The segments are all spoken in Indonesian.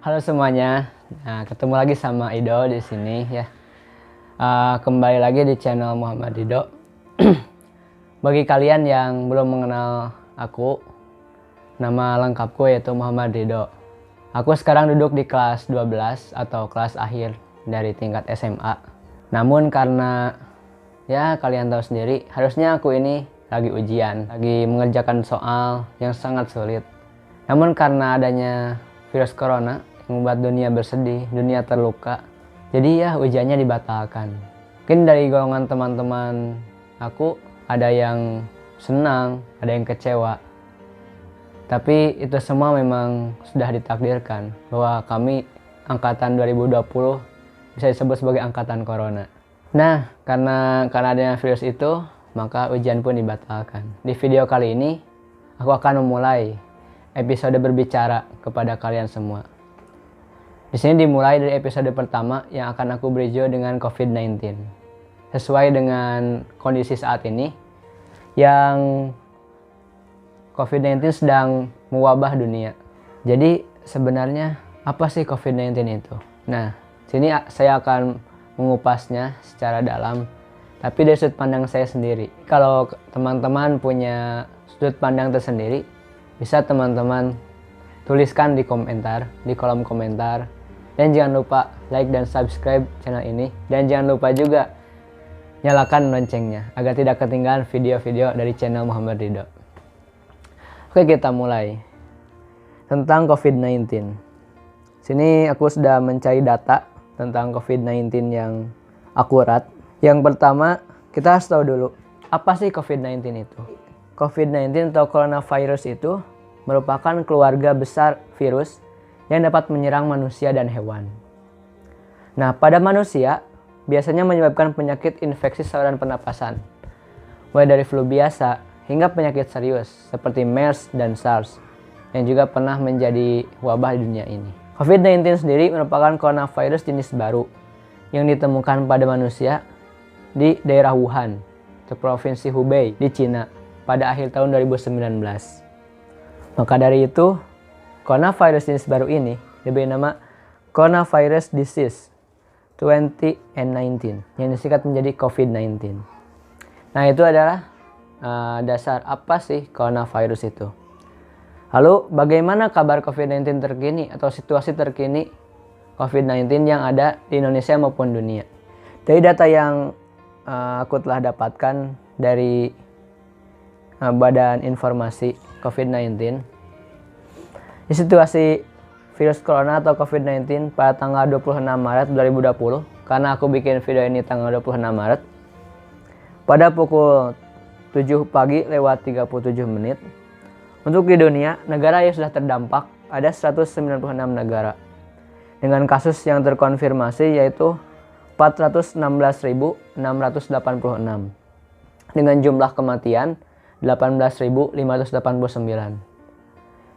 Halo semuanya, nah, ketemu lagi sama Ido di sini ya. Kembali lagi di channel Muhammad Ido. Bagi kalian yang belum mengenal aku, nama lengkapku yaitu Muhammad Ido. Aku sekarang duduk di kelas 12 atau kelas akhir dari tingkat SMA. Namun karena ya kalian tahu sendiri, harusnya aku ini lagi ujian, lagi mengerjakan soal yang sangat sulit. Namun karena adanya virus corona membuat dunia bersedih, dunia terluka. Jadi ya ujiannya dibatalkan. Mungkin dari golongan teman-teman aku ada yang senang, ada yang kecewa. Tapi itu semua memang sudah ditakdirkan bahwa kami angkatan 2020 bisa disebut sebagai angkatan corona. Nah, karena adanya virus itu, maka ujian pun dibatalkan. Di video kali ini, aku akan memulai episode berbicara kepada kalian semua. Di sini dimulai dari episode pertama yang akan aku berjudul dengan COVID-19. Sesuai dengan kondisi saat ini yang COVID-19 sedang mewabah dunia. Jadi sebenarnya apa sih COVID-19 itu? Nah, sini saya akan mengupasnya secara dalam, tapi dari sudut pandang saya sendiri. Kalau teman-teman punya sudut pandang tersendiri, bisa teman-teman tuliskan di komentar, di kolom komentar. Dan jangan lupa like dan subscribe channel ini. Dan jangan lupa juga nyalakan loncengnya agar tidak ketinggalan video-video dari channel Muhammad Ridho. Oke, kita mulai. Tentang COVID-19. Sini aku sudah mencari data tentang COVID-19 yang akurat. Yang pertama, kita harus tahu dulu, apa sih COVID-19 itu? COVID-19 atau coronavirus itu merupakan keluarga besar virus yang dapat menyerang manusia dan hewan. Nah, pada manusia biasanya menyebabkan penyakit infeksi saluran pernapasan, mulai dari flu biasa hingga penyakit serius seperti MERS dan SARS yang juga pernah menjadi wabah di dunia ini. COVID-19 sendiri merupakan coronavirus jenis baru yang ditemukan pada manusia di daerah Wuhan, di provinsi Hubei di Cina pada akhir tahun 2019. Maka dari itu, coronavirus jenis baru ini diberi nama Coronavirus Disease 2019 yang disingkat menjadi COVID-19. Nah, itu adalah dasar apa sih coronavirus itu. Lalu bagaimana kabar COVID-19 terkini atau situasi terkini COVID-19 yang ada di Indonesia maupun dunia. Dari data yang aku telah dapatkan dari Badan Informasi COVID-19, di situasi virus corona atau COVID-19 pada tanggal 26 Maret 2020, karena aku bikin video ini tanggal 26 Maret, pada pukul 7 pagi lewat 37 menit, untuk di dunia, negara yang sudah terdampak ada 196 negara, dengan kasus yang terkonfirmasi yaitu 416.686, dengan jumlah kematian 18.589.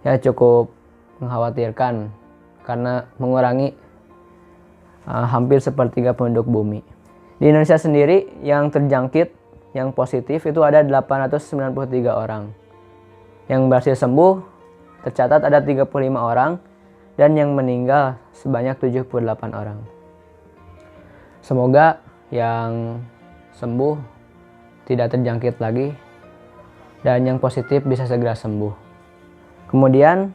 Ya, cukup mengkhawatirkan karena mengurangi hampir sepertiga penduduk bumi. Di Indonesia sendiri yang terjangkit, yang positif itu ada 893 orang. Yang berhasil sembuh tercatat ada 35 orang dan yang meninggal sebanyak 78 orang. Semoga yang sembuh tidak terjangkit lagi dan yang positif bisa segera sembuh. Kemudian,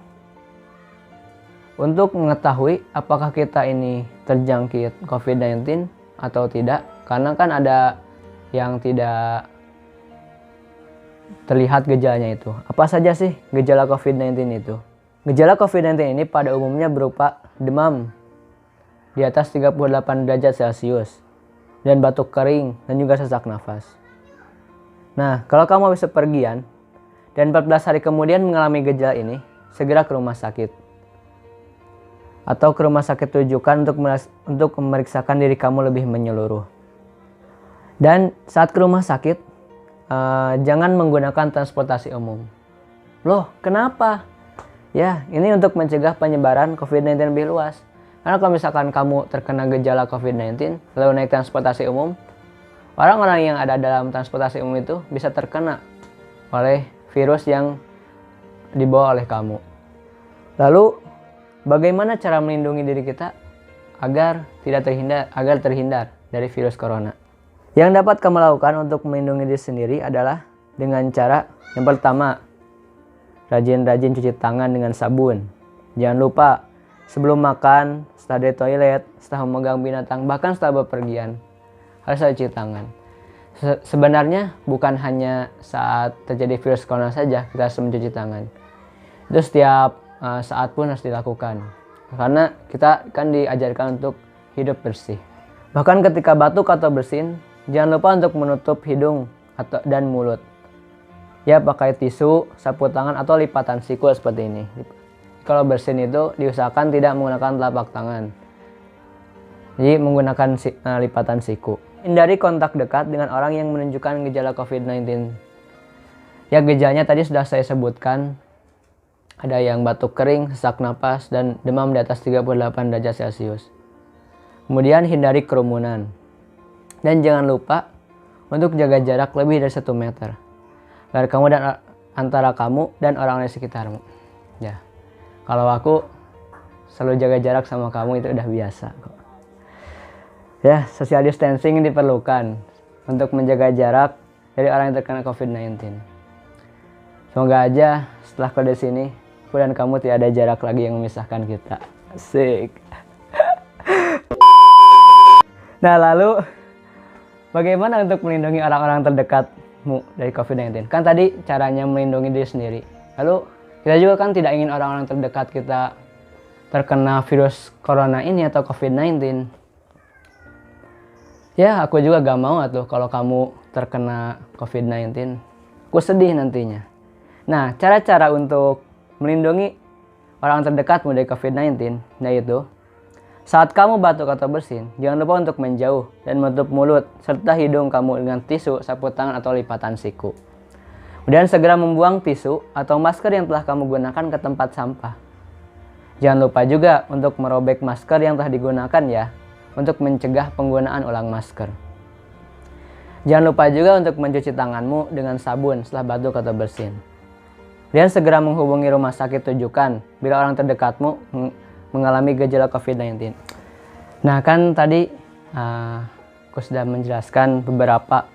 untuk mengetahui apakah kita ini terjangkit COVID-19 atau tidak, karena kan ada yang tidak terlihat gejalanya itu. Apa saja sih gejala COVID-19 itu? Gejala COVID-19 ini pada umumnya berupa demam di atas 38 derajat Celcius dan batuk kering dan juga sesak nafas. Nah, kalau kamu habis bepergian dan 14 hari kemudian mengalami gejala ini, segera ke rumah sakit. Atau ke rumah sakit rujukan untuk memeriksakan diri kamu lebih menyeluruh. Dan saat ke rumah sakit, jangan menggunakan transportasi umum. Loh, kenapa? Ya, ini untuk mencegah penyebaran COVID-19 lebih luas. Karena kalau misalkan kamu terkena gejala COVID-19, lalu naik transportasi umum, orang-orang yang ada dalam transportasi umum itu bisa terkena oleh virus yang dibawa oleh kamu. Lalu bagaimana cara melindungi diri kita agar terhindar dari virus corona. Yang dapat kamu lakukan untuk melindungi diri sendiri adalah dengan cara yang pertama, rajin-rajin cuci tangan dengan sabun. Jangan lupa sebelum makan, setelah dari toilet, setelah memegang binatang, bahkan setelah bepergian, harus cuci tangan. Sebenarnya bukan hanya saat terjadi virus corona saja kita harus mencuci tangan. Itu setiap saat pun harus dilakukan. Karena kita kan diajarkan untuk hidup bersih. Bahkan ketika batuk atau bersin, jangan lupa untuk menutup hidung dan mulut. Ya, pakai tisu, sapu tangan, atau lipatan siku seperti ini. Kalau bersin itu diusahakan tidak menggunakan telapak tangan. Jadi menggunakan lipatan siku. Hindari kontak dekat dengan orang yang menunjukkan gejala COVID-19. Ya, gejalanya tadi sudah saya sebutkan. Ada yang batuk kering, sesak napas, dan demam di atas 38 derajat Celcius. Kemudian hindari kerumunan. Dan jangan lupa untuk jaga jarak lebih dari 1 meter. Antara kamu dan orang di sekitarmu. Ya, kalau aku selalu jaga jarak sama kamu itu udah biasa kok. Ya, social distancing diperlukan untuk menjaga jarak dari orang yang terkena COVID-19. Semoga aja setelah kode sini, aku dan kamu tidak ada jarak lagi yang memisahkan kita. Asik. Nah, lalu bagaimana untuk melindungi orang-orang terdekatmu dari COVID-19? Kan tadi caranya melindungi diri sendiri. Lalu kita juga kan tidak ingin orang-orang terdekat kita terkena virus corona ini atau COVID-19. Ya, aku juga gak mau tuh kalau kamu terkena COVID-19. Aku sedih nantinya. Nah, cara-cara untuk melindungi orang terdekatmu dari COVID-19, yaitu saat kamu batuk atau bersin, jangan lupa untuk menjauh dan menutup mulut serta hidung kamu dengan tisu, sapu tangan, atau lipatan siku. Kemudian segera membuang tisu atau masker yang telah kamu gunakan ke tempat sampah. Jangan lupa juga untuk merobek masker yang telah digunakan ya, untuk mencegah penggunaan ulang masker. Jangan lupa juga untuk mencuci tanganmu dengan sabun setelah batuk atau bersin. Dan segera menghubungi rumah sakit rujukan bila orang terdekatmu mengalami gejala COVID-19. Nah, kan tadi aku sudah menjelaskan beberapa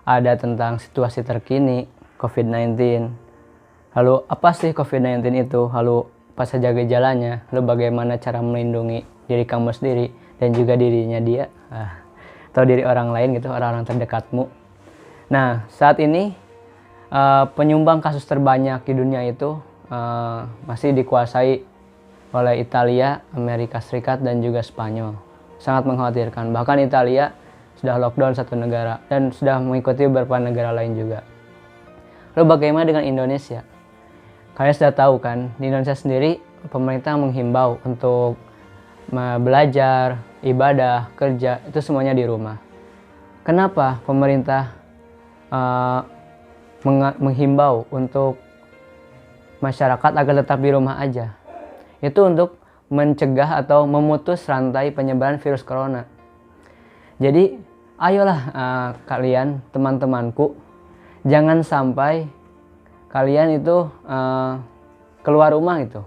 ada tentang situasi terkini COVID-19. Lalu apa sih COVID-19 itu? Lalu apa saja gejalanya? Lalu bagaimana cara melindungi diri kamu sendiri dan juga dirinya dia atau diri orang lain gitu, orang-orang terdekatmu. Nah, saat ini penyumbang kasus terbanyak di dunia itu masih dikuasai oleh Italia, Amerika Serikat, dan juga Spanyol. Sangat mengkhawatirkan. Bahkan Italia sudah lockdown satu negara dan sudah mengikuti beberapa negara lain juga. Lalu bagaimana dengan Indonesia? Kalian sudah tahu kan, di Indonesia sendiri pemerintah menghimbau untuk belajar, ibadah, kerja, itu semuanya di rumah. Kenapa pemerintah menghimbau untuk masyarakat agar tetap di rumah aja? Itu untuk mencegah atau memutus rantai penyebaran virus corona. Jadi ayolah kalian, teman-temanku, jangan sampai kalian itu keluar rumah gitu.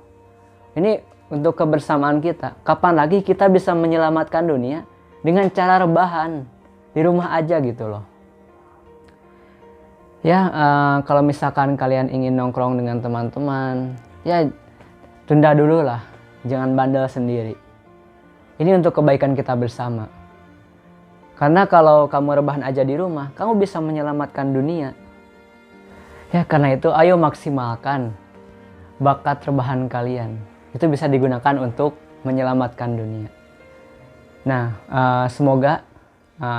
Ini untuk kebersamaan kita. Kapan lagi kita bisa menyelamatkan dunia dengan cara rebahan di rumah aja gitu loh. Ya, kalau misalkan kalian ingin nongkrong dengan teman-teman, ya tunda dulu lah, jangan bandel sendiri. Ini untuk kebaikan kita bersama. Karena kalau kamu rebahan aja di rumah, kamu bisa menyelamatkan dunia. Ya, karena itu ayo maksimalkan bakat rebahan kalian. Itu bisa digunakan untuk menyelamatkan dunia. Nah, semoga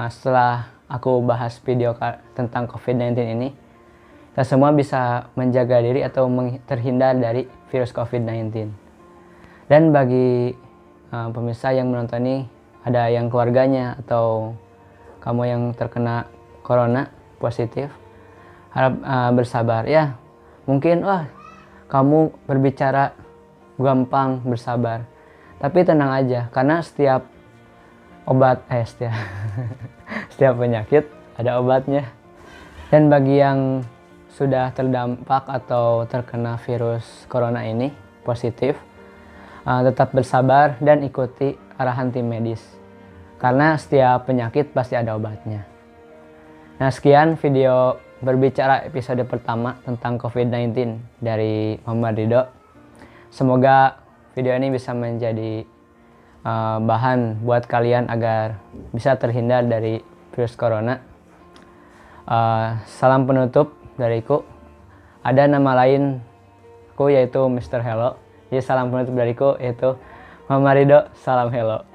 setelah aku bahas video tentang COVID-19 ini, kita semua bisa menjaga diri atau terhindar dari virus COVID-19. Dan bagi pemirsa yang menonton ini, ada yang keluarganya atau kamu yang terkena corona positif, harap bersabar ya. Mungkin kamu berbicara gampang, bersabar, tapi tenang aja, karena setiap setiap penyakit ada obatnya. Dan bagi yang sudah terdampak atau terkena virus corona ini positif, Tetap bersabar dan ikuti arahan tim medis. Karena setiap penyakit pasti ada obatnya. Nah, sekian video berbicara episode pertama tentang COVID-19 dari Muhammad Ridho. Semoga video ini bisa menjadi bahan buat kalian agar bisa terhindar dari virus corona. Salam penutup dariku. Ada nama lain aku yaitu Mr. Hello. Jadi salam penutup dariku yaitu Muhammad Ridho, salam hello.